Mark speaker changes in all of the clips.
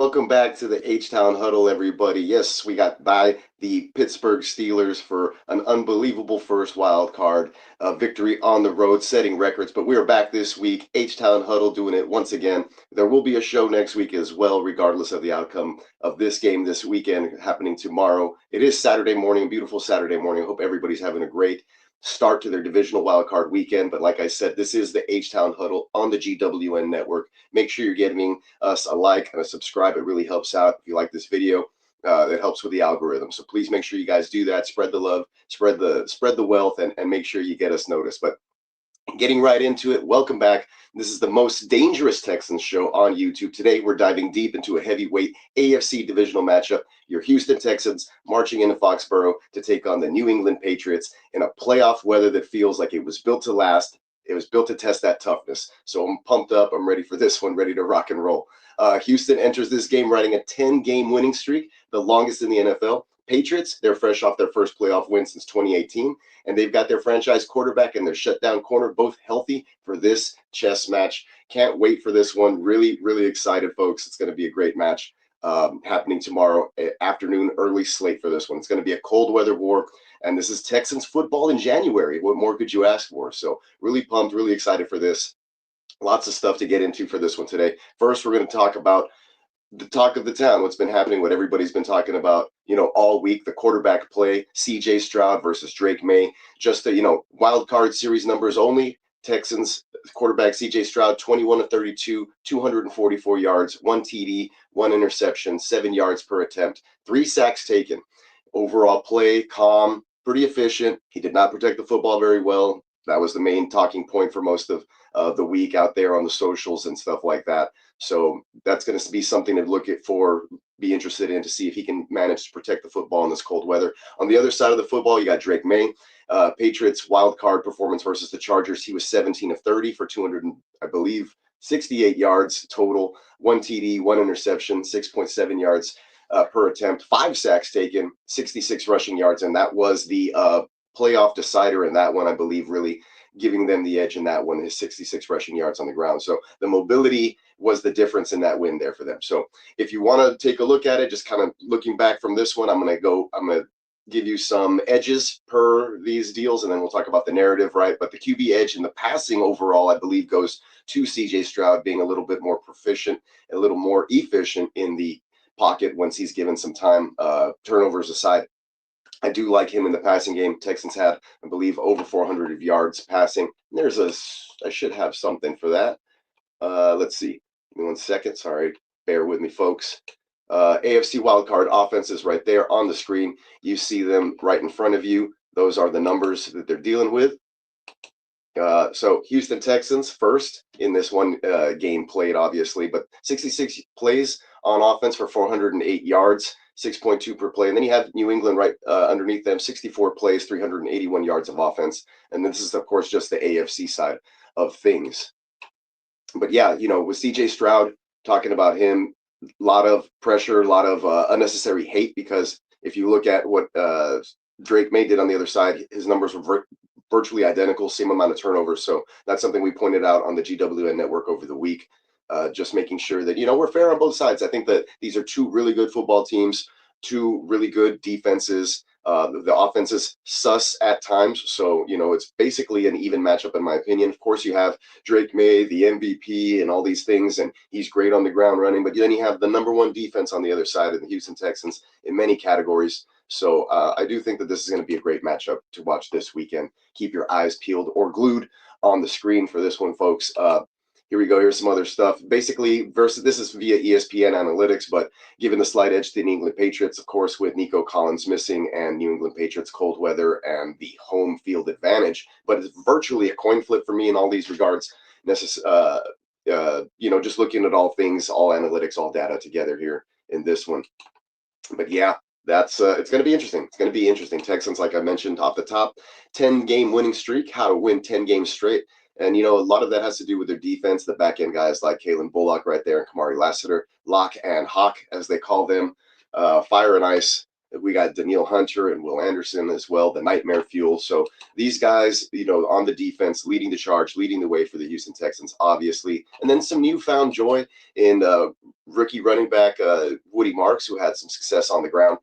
Speaker 1: Welcome back to the H Town Huddle, everybody. Yes, we got by the Pittsburgh Steelers for an unbelievable first wild card victory on the road, setting records. But we are back this week, H Town Huddle, doing it once again. There will be a show next week as well, regardless of the outcome of this game this weekend happening tomorrow. It is Saturday morning, beautiful Saturday morning. I hope everybody's having a great start to their divisional wildcard weekend. But like I said, this is the H Town Huddle on the GWN network. Make sure you're giving us a like and a subscribe. It really helps out. If you like this video, it helps with the algorithm. So please make sure you guys do that. Spread the love, spread the wealth, and make sure you get us noticed. But getting right into it, welcome back. This is the most dangerous Texans show on YouTube. Today, we're diving deep into a heavyweight AFC Divisional matchup. Your Houston Texans marching into Foxborough to take on the New England Patriots in a playoff weather that feels like it was built to last. It was built to test that toughness. So I'm pumped up. I'm ready for this one, ready to rock and roll. Houston enters this game riding a 10-game winning streak, the longest in the NFL. Patriots, they're fresh off their first playoff win since 2018, and they've got their franchise quarterback and their shutdown corner both healthy for this chess match. Can't wait for this one. Really, really excited, folks. It's going to be a great match happening tomorrow afternoon, early slate for this one. It's going to be a cold weather war, and this is Texans football in January. What more could you ask for? So really pumped, really excited for this. Lots of stuff to get into for this one today. First, we're going to talk about the talk of the town, what's been happening, what everybody's been talking about, all week, the quarterback play, CJ Stroud versus Drake Maye. Just the, wild card series numbers only. Texans quarterback CJ Stroud, 21 of 32, 244 yards, 1 TD, 1 interception, 7 yards per attempt, 3 sacks taken. Overall play, calm, pretty efficient. He did not protect the football very well. That was the main talking point for most of the week out there on the socials and stuff like that. So that's going to be something to look at be interested in to see if he can manage to protect the football in this cold weather. On the other side of the football, you got Drake Maye. Patriots wild card performance versus the Chargers. He was 17 of 30 for 200, I believe, 68 yards total, 1 TD, 1 interception, 6.7 yards per attempt, 5 sacks taken, 66 rushing yards, and that was the playoff decider in that one, I believe, really giving them the edge in that one, his 66 rushing yards on the ground. So the mobility was the difference in that win there for them. So if you want to take a look at it, just kind of looking back from this one, I'm going to give you some edges per these deals, and then we'll talk about the narrative, right? But the QB edge and the passing overall, I believe, goes to CJ Stroud being a little bit more proficient, a little more efficient in the pocket once he's given some time, turnovers aside. I do like him in the passing game. Texans had, I believe, over 400 of yards passing. I should have something for that. Let's see. Give me 1 second. Sorry. Bear with me, folks. AFC wildcard offenses right there on the screen. You see them right in front of you. Those are the numbers that they're dealing with. So Houston Texans first in this one game played, obviously, but 66 plays on offense for 408 yards. 6.2 per play. And then you have New England right underneath them, 64 plays, 381 yards of offense. And this is, of course, just the AFC side of things. But yeah, with CJ Stroud, talking about him, a lot of pressure, a lot of unnecessary hate, because if you look at what Drake Maye did on the other side, his numbers were virtually identical, same amount of turnovers. So that's something we pointed out on the GWN network over the week. Just making sure that, we're fair on both sides. I think that these are two really good football teams, two really good defenses. The offense is sus at times. So, it's basically an even matchup, in my opinion. Of course, you have Drake Maye, the MVP, and all these things, and he's great on the ground running. But then you have the #1 defense on the other side of the Houston Texans in many categories. So I do think that this is going to be a great matchup to watch this weekend. Keep your eyes peeled or glued on the screen for this one, folks. Here we go. Here's some other stuff. Basically, this is via ESPN analytics, but given the slight edge to the New England Patriots, of course, with Nico Collins missing and New England Patriots cold weather and the home field advantage. But it's virtually a coin flip for me in all these regards. Just looking at all things, all analytics, all data together here in this one. But yeah, that's it's going to be interesting. It's going to be interesting. Texans, like I mentioned off the top, 10-game winning streak, how to win 10 games straight. And, a lot of that has to do with their defense, the back-end guys like Kayshon Boutte right there and Kamari Lassiter, Lock and Hawk, as they call them, Fire and Ice. We got Danielle Hunter and Will Anderson as well, the nightmare fuel. So these guys, on the defense, leading the charge, leading the way for the Houston Texans, obviously. And then some newfound joy in rookie running back Woody Marks, who had some success on the ground,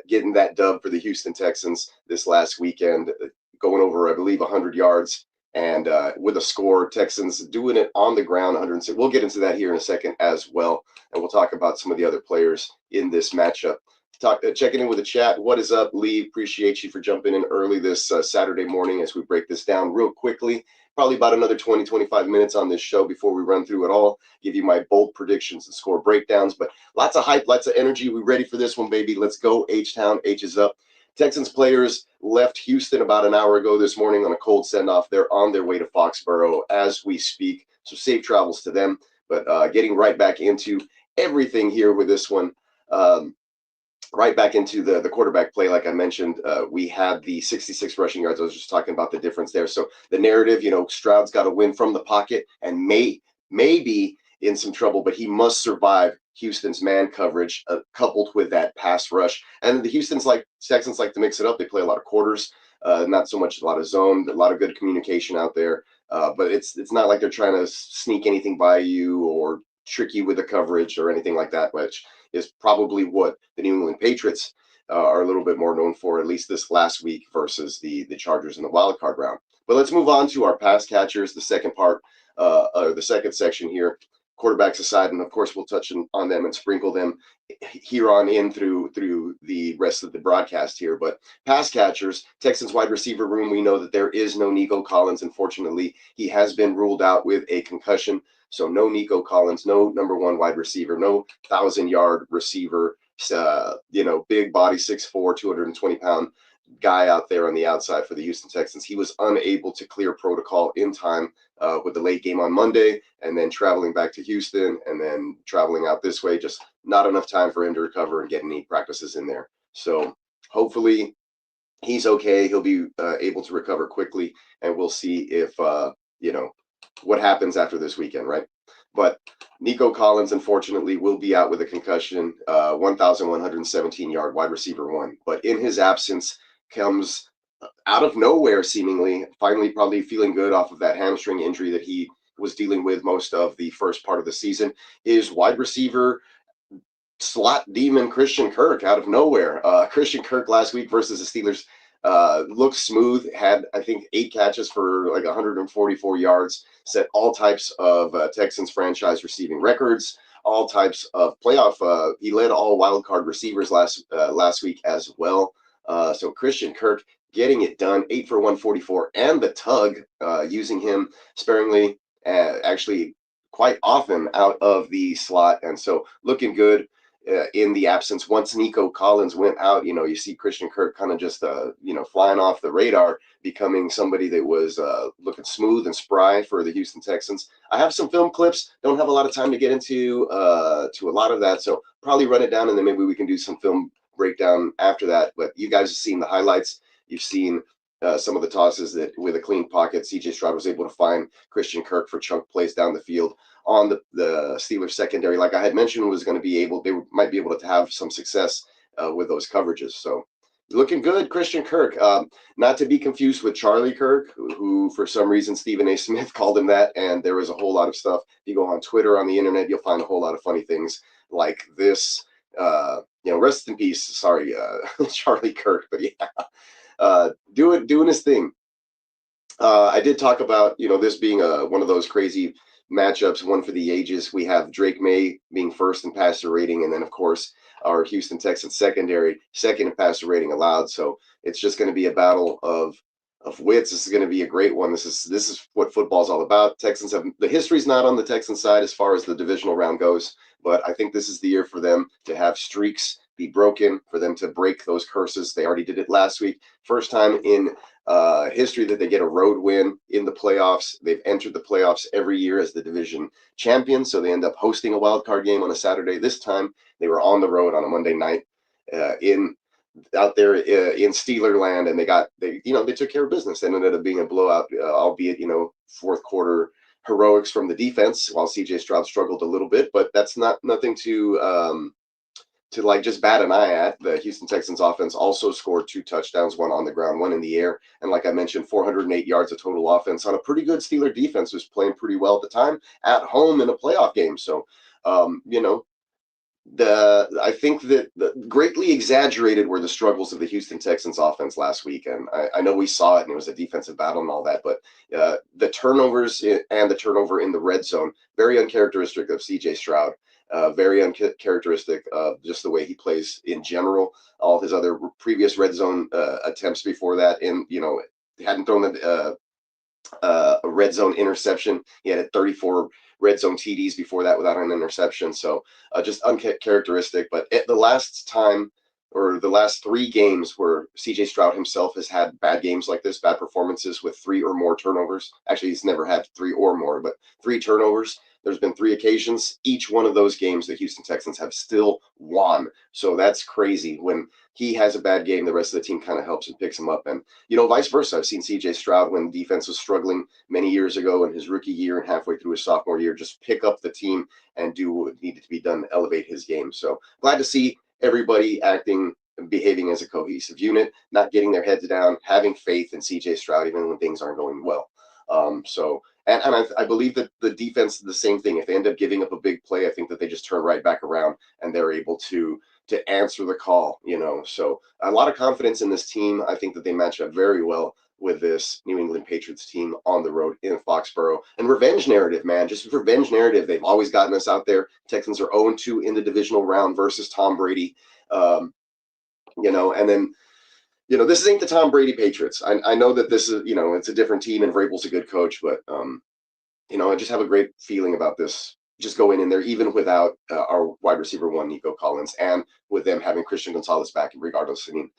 Speaker 1: getting that dub for the Houston Texans this last weekend, going over, I believe, 100 yards. And with a score, Texans doing it on the ground, 106. We'll get into that here in a second as well. And we'll talk about some of the other players in this matchup. Checking in with the chat. What is up, Lee? Appreciate you for jumping in early this Saturday morning as we break this down real quickly. Probably about another 20, 25 minutes on this show before we run through it all, give you my bold predictions and score breakdowns. But lots of hype, lots of energy. We ready for this one, baby. Let's go. H-Town. H is up. Texans players left Houston about an hour ago this morning on a cold send-off. They're on their way to Foxborough as we speak. So safe travels to them. But getting right back into everything here with this one. Right back into the quarterback play, like I mentioned, we had the 66 rushing yards. I was just talking about the difference there. So the narrative, Stroud's got to win from the pocket and may be in some trouble, but he must survive Houston's man coverage coupled with that pass rush. And the Texans like to mix it up. They play a lot of quarters, not so much a lot of zone, a lot of good communication out there. But it's not like they're trying to sneak anything by you or trick you with the coverage or anything like that, which is probably what the New England Patriots are a little bit more known for, at least this last week versus the Chargers in the wild card round. But let's move on to our pass catchers, the second part, or the second section here, quarterbacks aside, and of course we'll touch on them and sprinkle them here on in through the rest of the broadcast here. But pass catchers, Texans wide receiver room, we know that there is no Nico Collins. Unfortunately, he has been ruled out with a concussion. So no Nico Collins, no number one wide receiver, no 1,000-yard receiver, big body, 6'4", 220-pound guy out there on the outside for the Houston Texans. He was unable to clear protocol in time with the late game on Monday, and then traveling back to Houston and then traveling out this way, just not enough time for him to recover and get any practices in there. So hopefully he's okay. He'll be able to recover quickly, and we'll see if, what happens after this weekend, right? But Nico Collins, unfortunately, will be out with a concussion, 1,117-yard wide receiver one. But in his absence comes out of nowhere, seemingly, finally probably feeling good off of that hamstring injury that he was dealing with most of the first part of the season, is wide receiver slot demon Christian Kirk out of nowhere. Christian Kirk last week versus the Steelers looked smooth, had I think 8 catches for like 144 yards, set all types of Texans franchise receiving records, all types of playoff. He led all wild card receivers last week as well. So Christian Kirk getting it done, 8 for 144, and the tug, using him sparingly, actually quite often out of the slot, and so looking good. In the absence, once Nico Collins went out, you see Christian Kirk kind of just, flying off the radar, becoming somebody that was looking smooth and spry for the Houston Texans. I have some film clips, don't have a lot of time to get into to a lot of that, so probably run it down and then maybe we can do some film breakdown after that. But you guys have seen the highlights. You've seen some of the tosses that with a clean pocket, CJ Stroud was able to find Christian Kirk for chunk plays down the field on the Steelers secondary. Like I had mentioned, was going to be able, they might be able to have some success with those coverages. So looking good, Christian Kirk. Not to be confused with Charlie Kirk, who for some reason Stephen A. Smith called him that, and there was a whole lot of stuff. If you go on Twitter, on the internet, you'll find a whole lot of funny things like this. Rest in peace. Sorry, Charlie Kirk, but yeah, doing his thing. I did talk about this being one of those crazy matchups, one for the ages. We have Drake Maye being first in passer rating, and then of course our Houston Texans secondary second in passer rating allowed. So it's just going to be a battle of wits. This is going to be a great one. This is what football's all about. Texans have, the history's not on the Texans side as far as the divisional round goes, but I think this is the year for them to have streaks be broken, for them to break those curses. They already did it last week. First time in history that they get a road win in the playoffs. They've entered the playoffs every year as the division champion, so they end up hosting a wild card game on a Saturday. This time they were on the road on a Monday night out there in Steeler land, and they took care of business. It ended up being a blowout, albeit fourth quarter heroics from the defense, while CJ Stroud struggled a little bit, but that's nothing to like just bat an eye at. The Houston Texans offense also scored 2 touchdowns, 1 on the ground, 1 in the air. And like I mentioned, 408 yards of total offense on a pretty good Steeler defense, who's playing pretty well at the time at home in a playoff game. So, I think that greatly exaggerated were the struggles of the Houston Texans offense last week, and I know we saw it, and it was a defensive battle and all that, but the turnovers and the turnover in the red zone, very uncharacteristic of CJ Stroud, very uncharacteristic of just the way he plays in general. All of his other previous red zone attempts before that, hadn't thrown a red zone interception. He had 34 red zone TDs before that without an interception. So just uncharacteristic. But at the last time, or the last 3 games where CJ Stroud himself has had bad games like this, bad performances with 3 or more turnovers. Actually, he's never had 3 or more, but 3 turnovers. There's been 3 occasions. Each one of those games, the Houston Texans have still won. So that's crazy. When he has a bad game, the rest of the team kind of helps and picks him up. And, vice versa. I've seen CJ Stroud, when defense was struggling many years ago in his rookie year and halfway through his sophomore year, just pick up the team and do what needed to be done to elevate his game. So glad to see everybody acting and behaving as a cohesive unit, not getting their heads down, having faith in CJ Stroud even when things aren't going well. I believe that the defense is the same thing. If they end up giving up a big play, I think that they just turn right back around and they're able to answer the call, So a lot of confidence in this team. I think that they match up very well with this New England Patriots team on the road in Foxborough. And revenge narrative, man, just revenge narrative. They've always gotten us out there. Texans are 0-2 in the divisional round versus Tom Brady. And then, this ain't the Tom Brady Patriots. I know that this is, it's a different team and Vrabel's a good coach, but, I just have a great feeling about this. Just going in there, even without our wide receiver 1, Nico Collins, and with them having Christian Gonzalez back, regardless. I mean,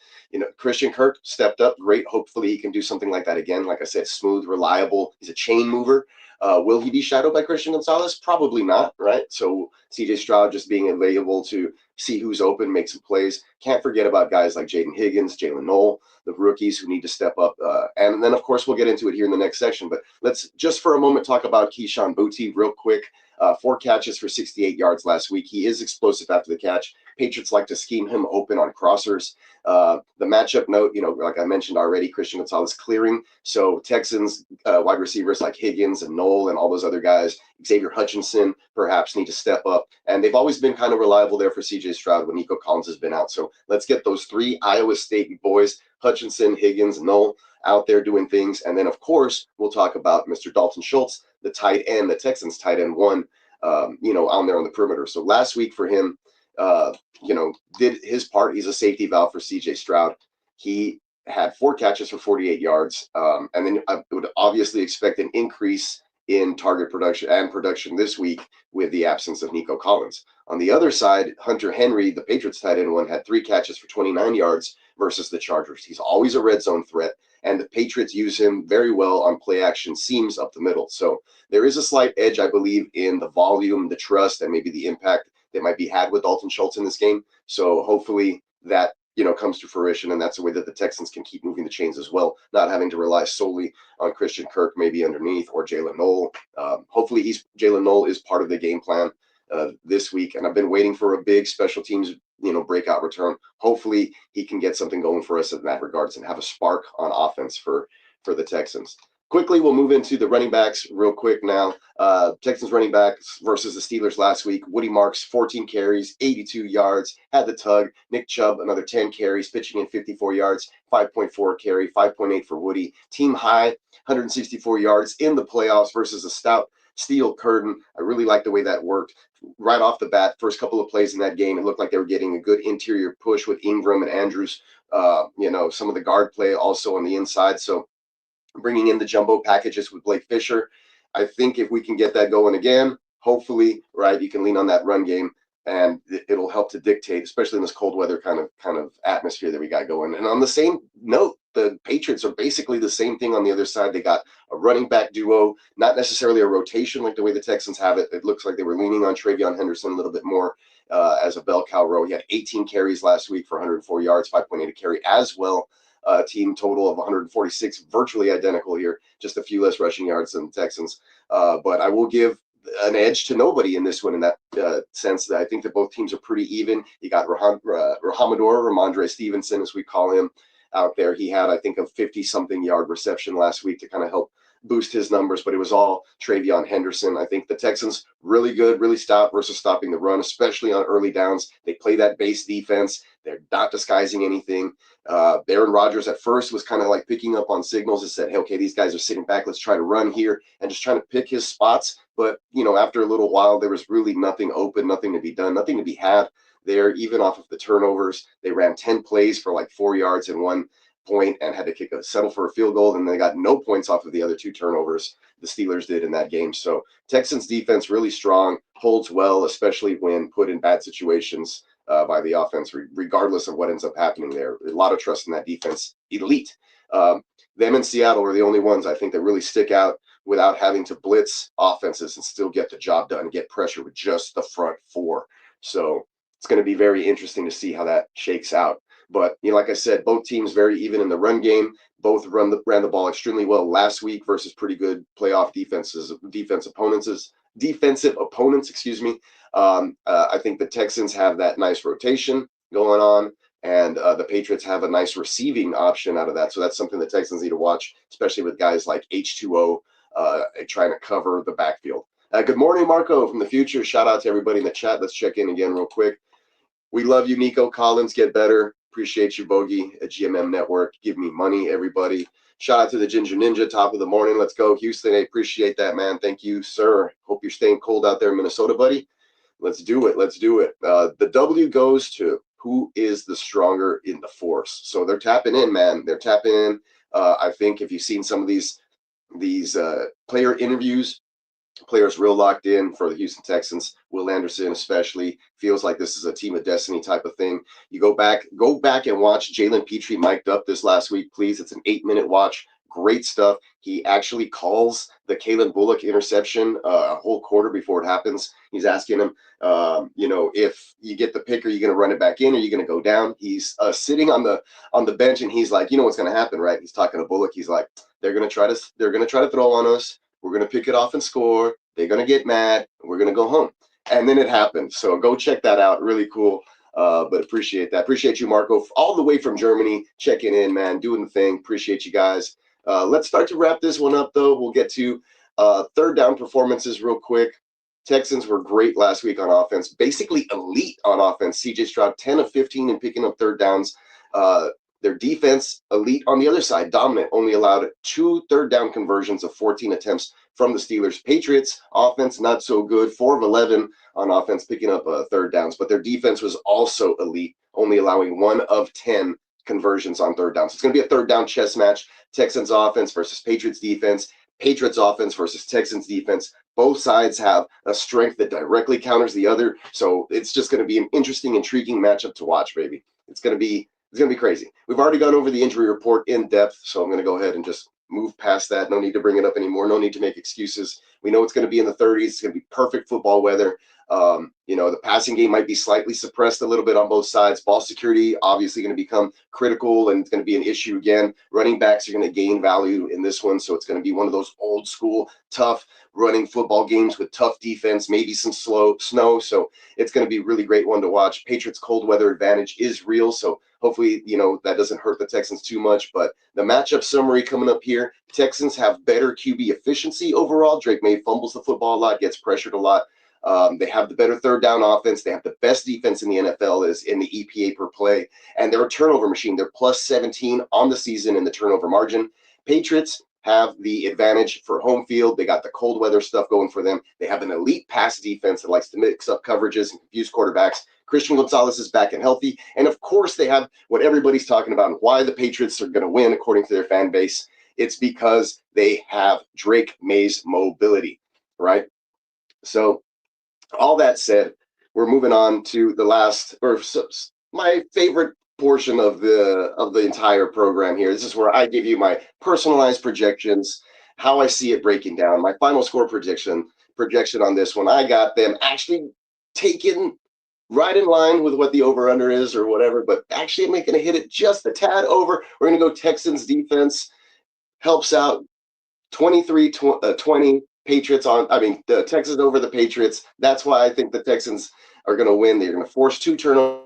Speaker 1: Christian Kirk stepped up, great. Hopefully he can do something like that again. Like I said, smooth, reliable. He's a chain mover. Will he be shadowed by Christian Gonzalez? Probably not, right? So CJ Stroud just being available to see who's open, make some plays. Can't forget about guys like Jaden Higgins, Jalen Noel, the rookies who need to step up. And then, of course, we'll get into it here in the next section. But let's just for a moment talk about Kayshon Boutte real quick. 4 catches for 68 yards last week. He is explosive after the catch. Patriots like to scheme him open on crossers. The matchup note, like I mentioned already, Christian Gonzalez clearing. So Texans wide receivers like Higgins and Noel and all those other guys, Xavier Hutchinson perhaps need to step up. And they've always been kind of reliable there for CJ Stroud when Nico Collins has been out. So let's get those 3 Iowa State boys, Hutchinson, Higgins, Noel, out there doing things. And then, of course, we'll talk about Mr. Dalton Schultz, the tight end, the Texans tight end 1, on there on the perimeter. So last week for him, did his part. He's a safety valve for CJ Stroud. He had 4 catches for 48 yards. And then I would obviously expect an increase in target production this week with the absence of Nico Collins. On the other side, Hunter Henry, the Patriots tight end 1, had 3 catches for 29 yards versus the Chargers. He's always a red zone threat, and the Patriots use him very well on play action seams up the middle. So there is a slight edge, I believe, in the volume, the trust, and maybe the impact that might be had with Dalton Schultz in this game. So hopefully that comes to fruition, and that's a way that the Texans can keep moving the chains as well, not having to rely solely on Christian Kirk maybe underneath or Jalen Noel. Hopefully Jalen Noel is part of the game plan this week, and I've been waiting for a big special teams breakout return. Hopefully he can get something going for us in that regards and have a spark on offense for the Texans. Quickly, we'll move into the running backs real quick now. Texans running backs versus the Steelers last week. Woody Marks, 14 carries, 82 yards, had the tug. Nick Chubb, another 10 carries, pitching in 54 yards, 5.4 carry, 5.8 for Woody. Team high, 164 yards in the playoffs versus a stout steel curtain. I really like the way that worked. Right off the bat, first couple of plays in that game, it looked like they were getting a good interior push with Ingram and Andrews. Some of the guard play also on the inside. So bringing in the jumbo packages with Blake Fisher. I think if we can get that going again, hopefully, right, you can lean on that run game, and it'll help to dictate, especially in this cold weather kind of atmosphere that we got going. And on the same note, the Patriots are basically the same thing on the other side. They got a running back duo, not necessarily a rotation like the way the Texans have it. It looks like they were leaning on TreVeyon Henderson a little bit more as a bell cow row. He had 18 carries last week for 104 yards, 5.8 a carry as well. Team total of 146, virtually identical here, just a few less rushing yards than the Texans. But I will give an edge to nobody in this one in that sense. That I think that both teams are pretty even. You got Ramondre Stevenson, as we call him, out there. He had, I think, a 50-something yard reception last week to kind of help boost his numbers, but it was all TreVeyon Henderson. I think the Texans really good, really stout versus stopping the run, especially on early downs. They play that base defense. They're not disguising anything. Aaron Rodgers at first was kind of like picking up on signals and said, hey, okay, these guys are sitting back. Let's try to run here, and just trying to pick his spots. But, after a little while, there was really nothing open, nothing to be done, nothing to be had there, even off of the turnovers. They ran 10 plays for like 4 yards and 1 point and had to settle for a field goal, and they got no points off of the other 2 turnovers the Steelers did in that game. So Texans defense really strong, holds well, especially when put in bad situations by the offense, regardless of what ends up happening there. A lot of trust in that defense. Elite. Them in Seattle are the only ones I think that really stick out without having to blitz offenses and still get the job done, get pressure with just the front 4. So it's going to be very interesting to see how that shakes out. But, like I said, both teams very even in the run game. Both ran the ball extremely well last week versus pretty good playoff defensive opponents. I think the Texans have that nice rotation going on, and the Patriots have a nice receiving option out of that. So that's something the Texans need to watch, especially with guys like H2O trying to cover the backfield. Good morning, Marco from the future. Shout out to everybody in the chat. Let's check in again real quick. We love you, Nico Collins. Get better. Appreciate you, Bogey at GMM Network. Give me money, everybody. Shout out to the Ginger Ninja, top of the morning. Let's go, Houston. I appreciate that, man. Thank you, sir. Hope you're staying cold out there in Minnesota, buddy. Let's do it. The W goes to who is the stronger in the force. So they're tapping in, man. They're tapping in. I think if you've seen some of these player interviews, players real locked in for the Houston Texans. Will Anderson especially feels like this is a team of destiny type of thing. You go back and watch Jalen Petrie mic'd up this last week, please. It's an 8-minute watch. Great stuff. He actually calls the Kayshon Boutte interception a whole quarter before it happens. He's asking him, if you get the pick, are you going to run it back in? Or are you going to go down? He's sitting on the bench, and he's like, what's going to happen, right? He's talking to Bullock. He's like, they're going to try to throw on us. We're going to pick it off and score. They're going to get mad. We're going to go home. And then it happened. So go check that out. Really cool. But appreciate that. Appreciate you, Marco, all the way from Germany, checking in, man, doing the thing. Appreciate you guys. Let's start to wrap this one up, though. We'll get to third down performances real quick. Texans were great last week on offense, basically elite on offense. CJ Stroud, 10 of 15 in picking up third downs. Their defense, elite on the other side, dominant, only allowed 2 third down conversions of 14 attempts from the Steelers. Patriots, offense, not so good, 4 of 11 on offense, picking up third downs. But their defense was also elite, only allowing 1 of 10 conversions on third downs. So it's going to be a third down chess match. Texans offense versus Patriots defense. Patriots offense versus Texans defense. Both sides have a strength that directly counters the other. So it's just going to be an interesting, intriguing matchup to watch, baby. It's going to be crazy. We've already gone over the injury report in depth, so I'm going to go ahead and just move past that. No need to bring it up anymore. No need to make excuses. We know it's going to be in the 30s. It's going to be perfect football weather. The passing game might be slightly suppressed a little bit on both sides. Ball security obviously going to become critical, and it's going to be an issue again. Running backs are going to gain value in this one, so it's going to be one of those old school, tough running football games with tough defense, maybe some snow. So it's going to be a really great one to watch. Patriots' cold weather advantage is real, so hopefully, that doesn't hurt the Texans too much. But the matchup summary coming up here, Texans have better QB efficiency overall. Drake Maye fumbles the football a lot, gets pressured a lot. They have the better third down offense. They have the best defense in the NFL is in the EPA per play. And they're a turnover machine. They're plus 17 on the season in the turnover margin. Patriots have the advantage for home field. They got the cold weather stuff going for them. They have an elite pass defense that likes to mix up coverages and confuse quarterbacks. Christian Gonzalez is back and healthy. And of course, they have what everybody's talking about and why the Patriots are going to win, according to their fan base. It's because they have Drake Maye's mobility, right? So all that said, we're moving on to the last, or my favorite portion of the entire program here. This is where I give you my personalized projections, how I see it breaking down. My final score projection on this one, I got them actually taken right in line with what the over-under is or whatever, but actually I'm going to hit it just a tad over. We're going to go Texans defense helps out 23-20 Patriots the Texans over the Patriots. That's why I think the Texans are going to win. They're going to force 2 turnovers.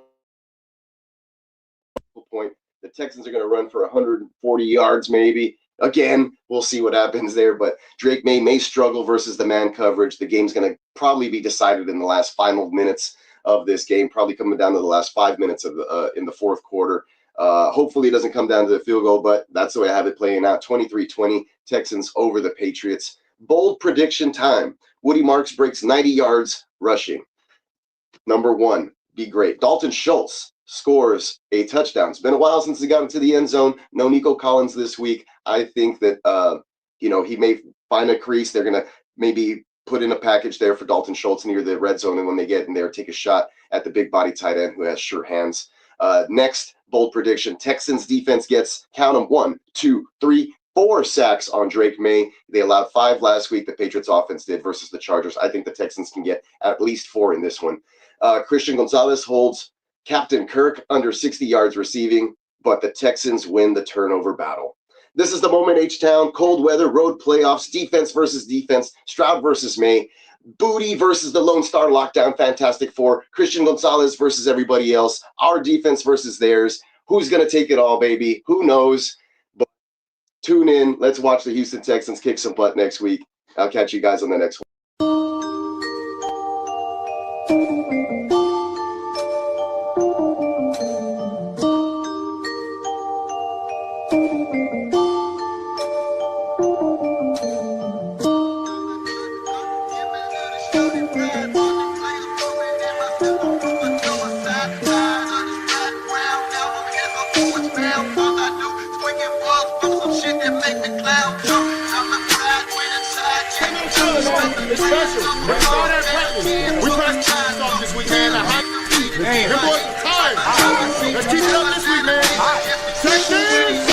Speaker 1: Point. The Texans are going to run for 140 yards maybe, Again, we'll see what happens there, but Drake Maye may struggle versus the man coverage. The game's going to probably be decided in the last final minutes of this game, probably coming down to the last 5 minutes of in the fourth quarter. Hopefully it doesn't come down to the field goal, but that's the way I have it playing out. 23-20, Texans over the Patriots. Bold prediction time. Woody Marks breaks 90 yards rushing. Number one, be great. Dalton Schultz scores a touchdown. It's been a while since he got into the end zone. No Nico Collins this week. I think that, he may find a crease. They're going to maybe put in a package there for Dalton Schultz near the red zone. And when they get in there, take a shot at the big body tight end who has sure hands. Next, bold prediction. Texans defense gets, count them, 1, 2, 3, 4 sacks on Drake Maye. They allowed 5 last week. The Patriots offense did versus the Chargers. I think the Texans can get at least 4 in this one. Christian Gonzalez holds Captain Kirk under 60 yards receiving, but the Texans win the turnover battle. This is the moment, H-Town. Cold weather, road playoffs, defense versus defense, Stroud versus Maye, Boutte versus the Lone Star Lockdown Fantastic Four, Christian Gonzalez versus everybody else, our defense versus theirs. Who's going to take it all, baby? Who knows? But tune in. Let's watch the Houston Texans kick some butt next week. I'll catch you guys on the next one.
Speaker 2: It's special. We started practice. We practiced off this week, man. Them boys are tired. Let's keep it up this week, man. Texans!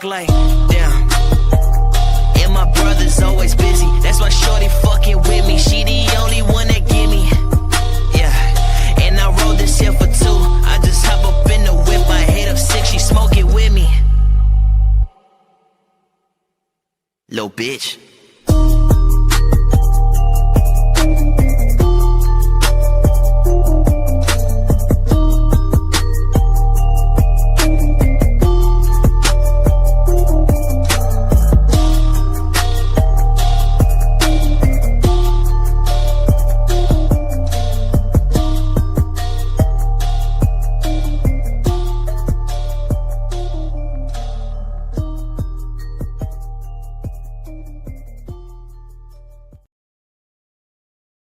Speaker 2: Like, damn. And my brother's always busy. That's why shorty fucking with me. She the only one that give me. Yeah. And I rode this here for 2. I just hop up in the whip. I hit up 6. She smoke it with me. Little bitch.